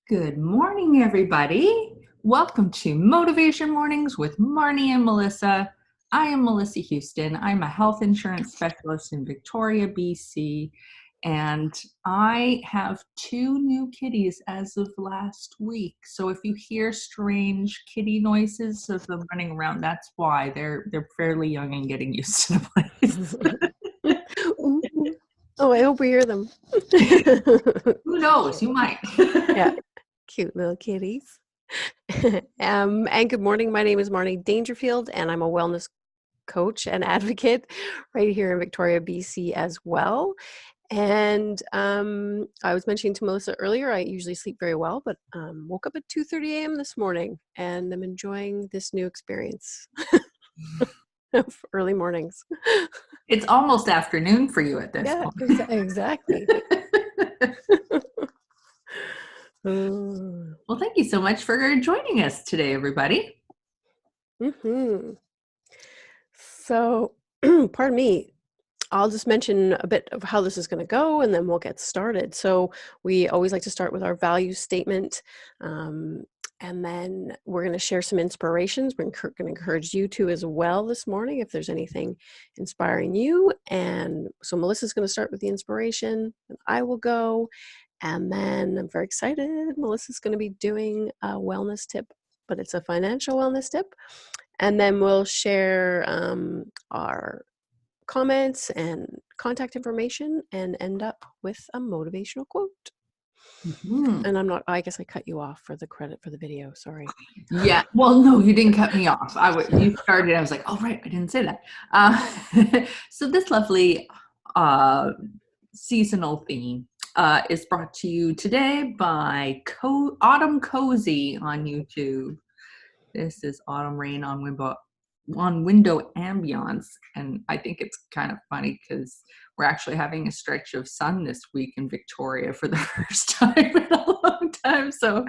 Good morning, everybody. Welcome to Motivation Mornings with Marnie and Melissa. I am Melissa Houston. I'm a health insurance specialist in Victoria, BC, and I have two new kitties as of last week. So if you hear strange kitty noises of them running around, that's why. They're fairly young and getting used to the place. Oh, I hope we hear them. Who knows? You might. Yeah, cute little kitties. And good morning. My name is Marnie Dangerfield, and I'm a wellness coach and advocate right here in Victoria, BC as well. And I was mentioning to Melissa earlier, I usually sleep very well, but woke up at 2:30 a.m. this morning, and I'm enjoying this new experience of early mornings. It's almost afternoon for you at this point. Exactly. Well, thank you so much for joining us today, everybody. So, pardon me, I'll just mention a bit of how this is going to go, and then we'll get started. So we always like to start with our value statement, and then we're going to share some inspirations. We're going to encourage you to as well this morning if there's anything inspiring you. And so Melissa's going to start with the inspiration, and I will go. And then I'm very excited. Melissa's going to be doing a wellness tip, but it's a financial wellness tip. And then we'll share our comments and contact information and end up with a motivational quote. And I guess I cut you off for the credit for the video. Sorry. Yeah. Well, no, you didn't cut me off. You started. I was like, oh, right. I didn't say that. So this lovely seasonal theme is brought to you today by Autumn Cozy on YouTube. This is Autumn Rain on window ambiance, and I think it's kind of funny because we're actually having a stretch of sun this week in Victoria for the first time in a long time. So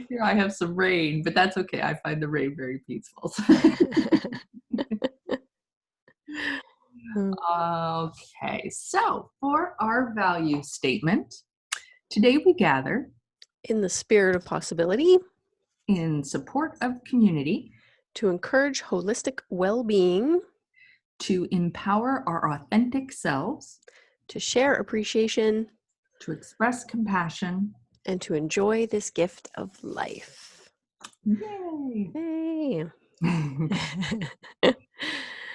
here I have some rain, but that's okay. I find the rain very peaceful. Okay, so for our value statement, today we gather in the spirit of possibility, in support of community, to encourage holistic well-being, to empower our authentic selves, to share appreciation, to express compassion, and to enjoy this gift of life. Yay! Hey.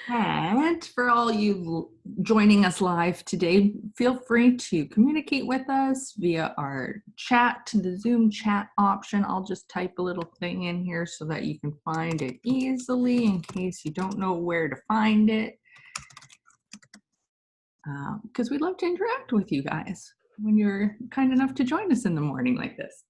And for all you joining us live today, feel free to communicate with us via our chat, the Zoom chat option. I'll just type a little thing in here so that you can find it easily in case you don't know where to find it. Because we'd love to interact with you guys when you're kind enough to join us in the morning like this.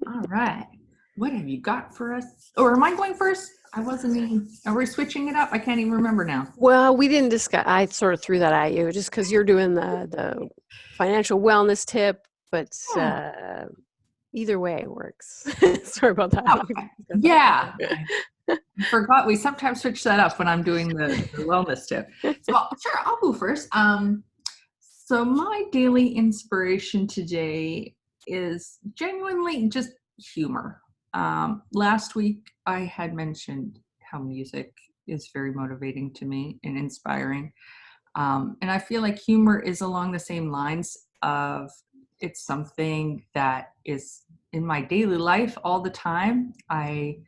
All right. What have you got for us? Or am I going first? Are we switching it up? I can't even remember now. Well, we didn't discuss, I sort of threw that at you just because you're doing the financial wellness tip, but either way works. Sorry about that. Okay. Yeah. I forgot we sometimes switch that up when I'm doing the wellness tip. So sure, I'll go first. So my daily inspiration today is genuinely just humor. Last week I had mentioned how music is very motivating to me and inspiring. And I feel like humor is along the same lines of it's something that is in my daily life all the time. I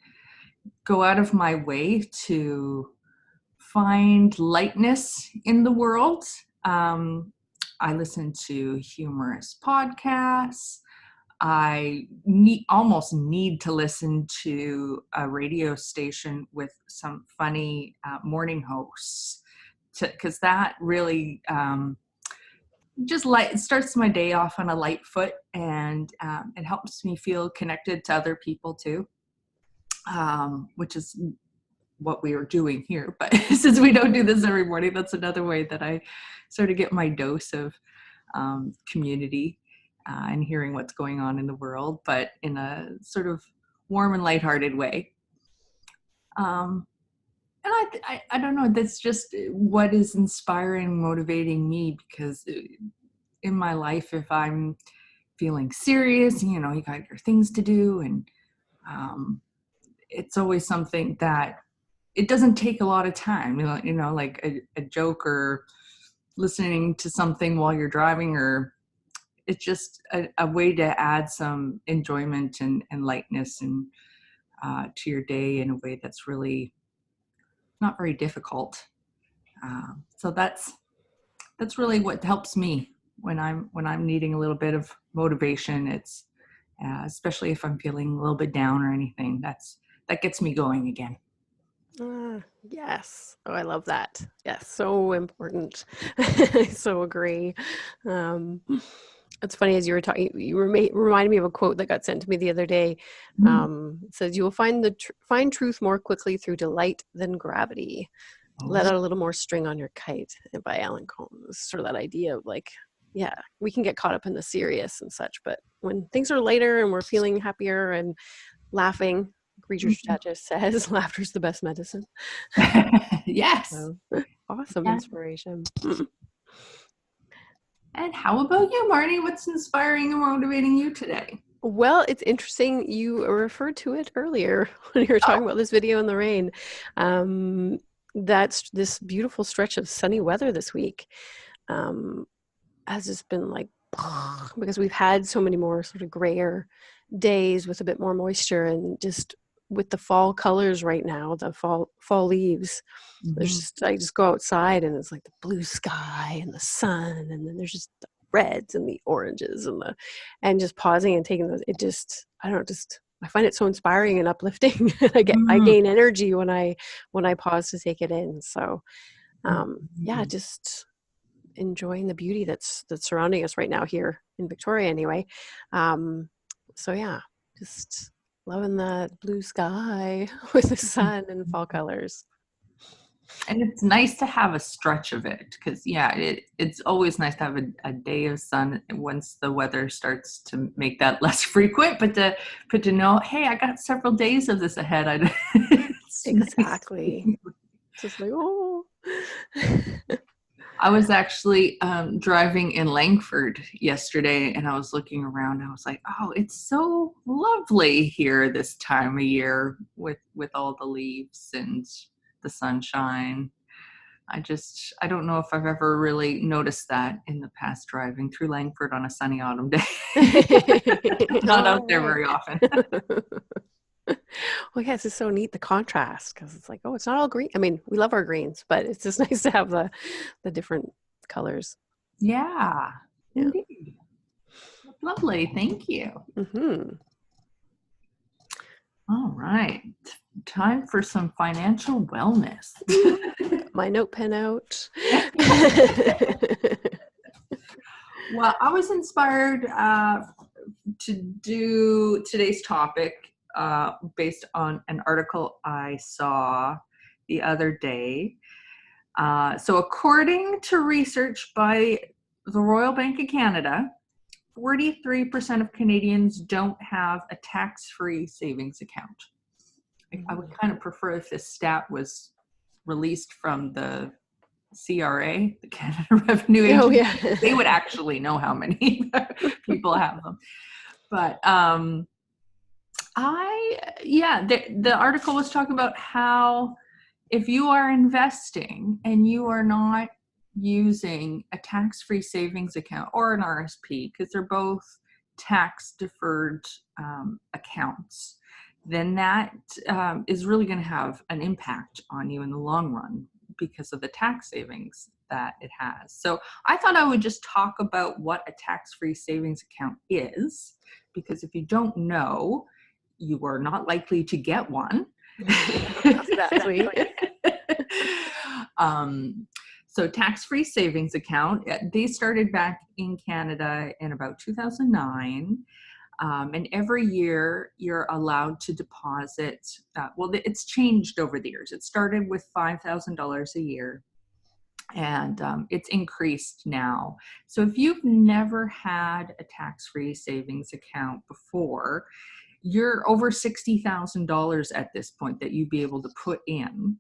go out of my way to find lightness in the world. I listen to humorous podcasts. I almost need to listen to a radio station with some funny morning hosts, because that really just starts my day off on a light foot, and it helps me feel connected to other people too, which is what we are doing here. But since we don't do this every morning, that's another way that I sort of get my dose of community and hearing what's going on in the world, but in a sort of warm and lighthearted way. And I don't know, that's just what is inspiring, motivating me, because in my life, if I'm feeling serious, you know, you got your things to do, and it's always something that it doesn't take a lot of time, you know, like a joke or listening to something while you're driving, or it's just a way to add some enjoyment and lightness and to your day in a way that's really not very difficult. So that's really what helps me when I'm needing a little bit of motivation. It's especially if I'm feeling a little bit down or anything. That gets me going again. Yes. Oh, I love that. Yes, so important. I so agree. It's funny, as you were talking, you reminded me of a quote that got sent to me the other day. It says, "You will find truth more quickly through delight than gravity. Let out a little more string on your kite," by Alan Combs. Sort of that idea of like, yeah, we can get caught up in the serious and such, but when things are lighter and we're feeling happier and laughing, Reader's Digest says, laughter's the best medicine. Yes. So, awesome inspiration. And how about you, Marnie? What's inspiring and motivating you today? Well, it's interesting. You referred to it earlier when you were talking about this video in the rain. That's this beautiful stretch of sunny weather this week. Has just been like, because we've had so many more sort of grayer days with a bit more moisture, and just with the fall colors right now, the fall leaves. There's just, I just go outside and it's like the blue sky and the sun, and then there's just the reds and the oranges and just pausing and taking those. It just, I don't know, just I find it so inspiring and uplifting. I gain energy when I pause to take it in. So yeah, just enjoying the beauty that's surrounding us right now here in Victoria anyway. So yeah, just loving the blue sky with the sun and fall colors. And it's nice to have a stretch of it, because it's always nice to have a day of sun once the weather starts to make that less frequent, but to know, hey, I got several days of this ahead. Exactly. Nice. Just like, oh. I was actually driving in Langford yesterday, and I was looking around. And I was like, "Oh, it's so lovely here this time of year with all the leaves and the sunshine." I don't know if I've ever really noticed that in the past driving through Langford on a sunny autumn day. Not out there very often. Well, yes, it's so neat, the contrast, because it's like, oh, it's not all green. I mean, we love our greens, but it's just nice to have the different colors. Yeah. Indeed. Lovely. Thank you. All right. Time for some financial wellness. My note pen out. Well, I was inspired to do today's topic based on an article I saw the other day. So according to research by the Royal Bank of Canada, 43% of Canadians don't have a tax-free savings account. I would kind of prefer if this stat was released from the CRA, the Canada Revenue Agency. Oh, yeah. They would actually know how many people have them. But the article was talking about how if you are investing and you are not using a tax-free savings account or an RSP, because they're both tax-deferred accounts, then that is really going to have an impact on you in the long run because of the tax savings that it has. So I thought I would just talk about what a tax-free savings account is, because if you don't know, you are not likely to get one. Exactly. So tax-free savings account, they started back in Canada in about 2009. And every year you're allowed to deposit, it's changed over the years. It started with $5,000 a year, and it's increased now. So if you've never had a tax-free savings account before, you're over $60,000 at this point that you'd be able to put in.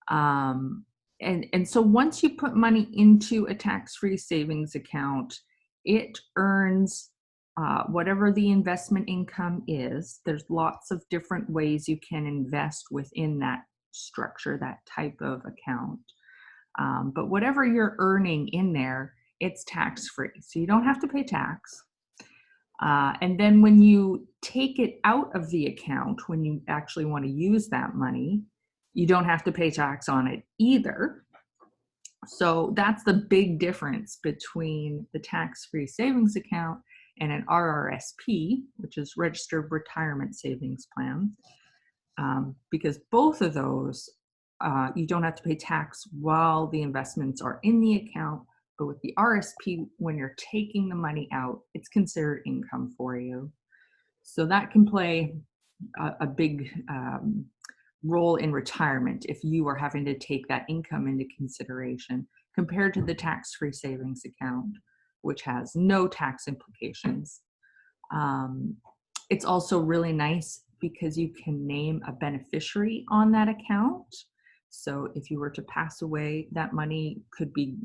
And so once you put money into a tax-free savings account, it earns whatever the investment income is. There's lots of different ways you can invest within that structure, that type of account. But whatever you're earning in there, it's tax-free. So you don't have to pay tax. And then when you take it out of the account, when you actually want to use that money, you don't have to pay tax on it either. So that's the big difference between the tax-free savings account and an RRSP, which is Registered Retirement Savings Plan, because both of those, you don't have to pay tax while the investments are in the account. But with the RSP, when you're taking the money out, it's considered income for you. So that can play a big role in retirement if you are having to take that income into consideration, compared to the tax-free savings account, which has no tax implications. It's also really nice because you can name a beneficiary on that account. So if you were to pass away, that money could be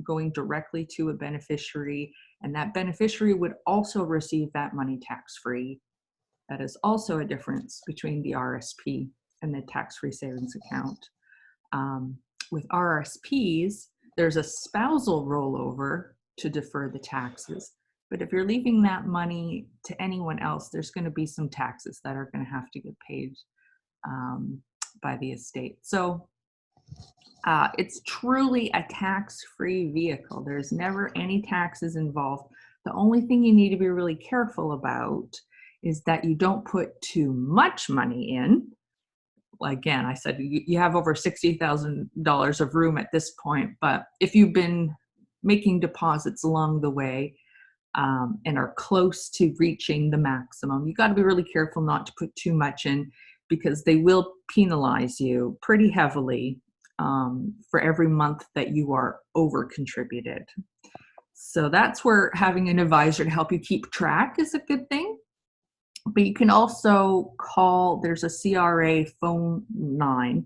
going directly to a beneficiary, and that beneficiary would also receive that money tax-free. That is also a difference between the RSP and the tax-free savings account. With RRSPs, there's a spousal rollover to defer the taxes. But if you're leaving that money to anyone else, there's going to be some taxes that are going to have to get paid by the estate. So it's truly a tax-free vehicle. There's never any taxes involved. The only thing you need to be really careful about is that you don't put too much money in. Again, I said you have over $60,000 of room at this point, but if you've been making deposits along the way and are close to reaching the maximum, you got to be really careful not to put too much in, because they will penalize you pretty heavily for every month that you are over contributed. So that's where having an advisor to help you keep track is a good thing. But you can also call, there's a CRA phone line.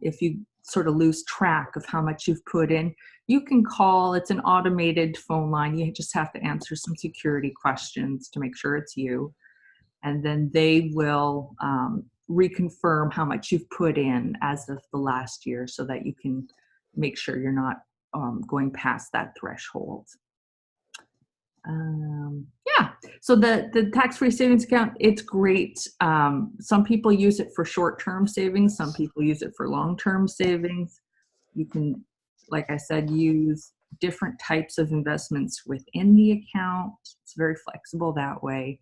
If you sort of lose track of how much you've put in, you can call. It's an automated phone line. You just have to answer some security questions to make sure it's you. And then they will reconfirm how much you've put in as of the last year, so that you can make sure you're not going past that threshold. Yeah, so the tax-free savings account, it's great. Some people use it for short-term savings. Some people use it for long-term savings. You can, like I said, use different types of investments within the account. It's very flexible that way.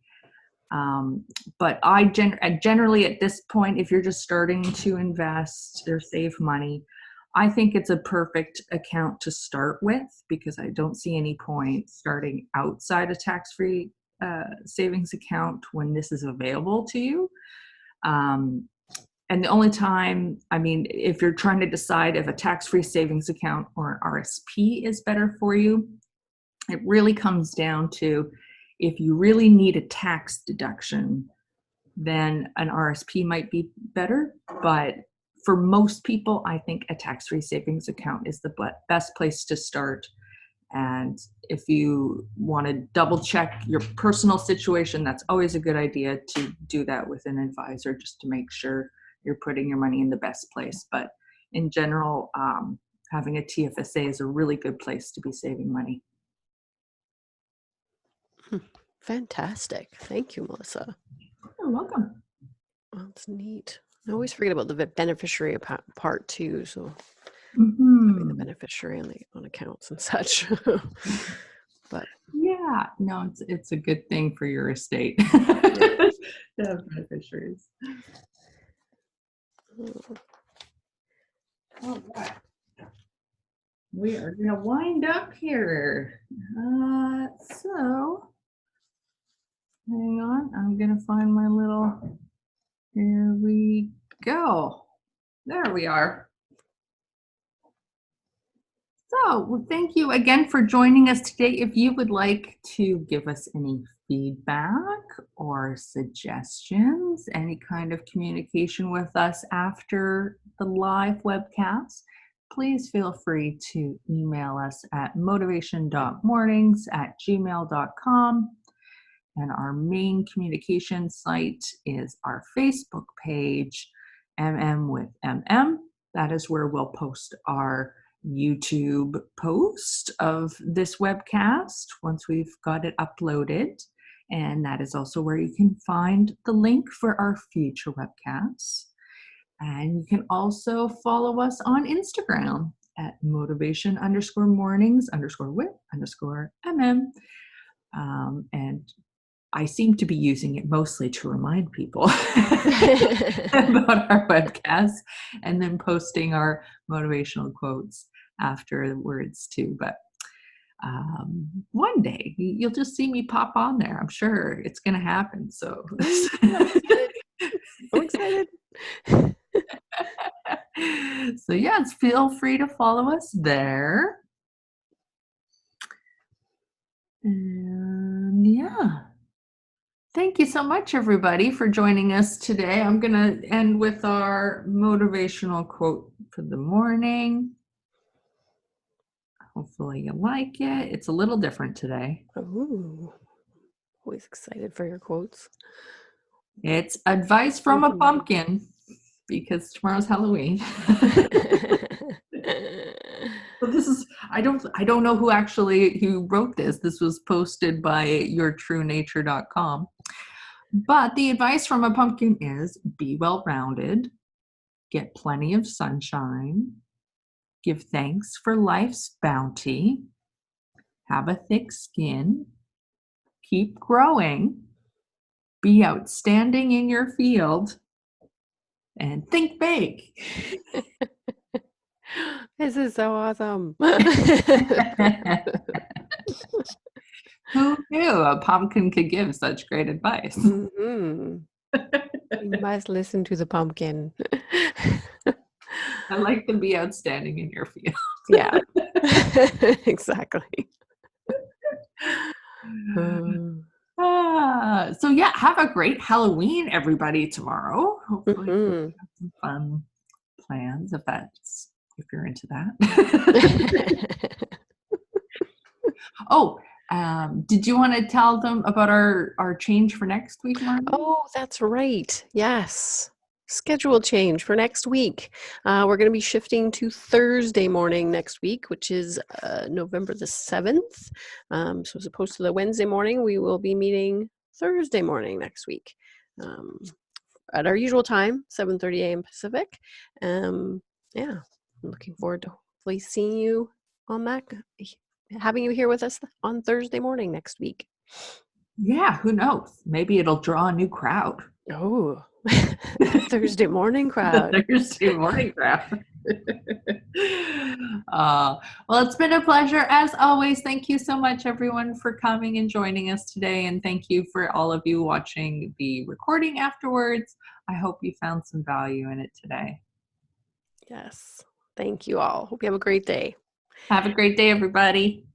But I generally at this point, if you're just starting to invest or save money, I think it's a perfect account to start with, because I don't see any point starting outside a tax-free savings account when this is available to you. And the only time, I mean, if you're trying to decide if a tax-free savings account or an RSP is better for you, it really comes down to, if you really need a tax deduction, then an RSP might be better. But for most people, I think a tax-free savings account is the best place to start. And if you want to double check your personal situation, that's always a good idea to do that with an advisor, just to make sure you're putting your money in the best place. But in general, having a TFSA is a really good place to be saving money. Fantastic. Thank you, Melissa. You're welcome. Well, that's neat. I always forget about the beneficiary part too. So having the beneficiary on accounts and such. But yeah, no, it's a good thing for your estate to have beneficiaries. All right. We are going to wind up here. So hang on, I'm going to find my little, here we go. There we are. So, well, thank you again for joining us today. If you would like to give us any feedback or suggestions, any kind of communication with us after the live webcast, please feel free to email us at motivation.mornings@gmail.com. And our main communication site is our Facebook page, MM with MM. That is where we'll post our YouTube post of this webcast once we've got it uploaded. And that is also where you can find the link for our future webcasts. And you can also follow us on Instagram at motivation_mornings_with_mm. And I seem to be using it mostly to remind people about our webcast and then posting our motivational quotes afterwards too. But one day you'll just see me pop on there. I'm sure it's going to happen. So I'm excited. So yes, feel free to follow us there. And yeah. Thank you so much, everybody, for joining us today. I'm going to end with our motivational quote for the morning. Hopefully you like it. It's a little different today. Ooh, always excited for your quotes. It's advice from a pumpkin, because tomorrow's Halloween. So this is, I don't know who wrote this. This was posted by yourtruenature.com. But the advice from a pumpkin is be well-rounded, get plenty of sunshine, give thanks for life's bounty, have a thick skin, keep growing, be outstanding in your field, and think big. This is so awesome. Who knew a pumpkin could give such great advice? Mm-hmm. You must listen to the pumpkin. I like to be outstanding in your field. Yeah, exactly. So yeah, have a great Halloween, everybody, tomorrow. Hopefully we'll have some fun plans if you're into that. Oh, did you want to tell them about our change for next week, Marnie? Oh, that's right. Yes. Schedule change for next week. We're going to be shifting to Thursday morning next week, which is November the 7th. So as opposed to the Wednesday morning, we will be meeting Thursday morning next week at our usual time, 7:30 a.m. Pacific. Yeah, I'm looking forward to hopefully seeing you on that, having you here with us on Thursday morning next week. Yeah, who knows? Maybe it'll draw a new crowd. Oh, the Thursday morning crowd. The Thursday morning crowd. Well, it's been a pleasure as always. Thank you so much, everyone, for coming and joining us today. And thank you for all of you watching the recording afterwards. I hope you found some value in it today. Yes. Thank you all. Hope you have a great day. Have a great day, everybody.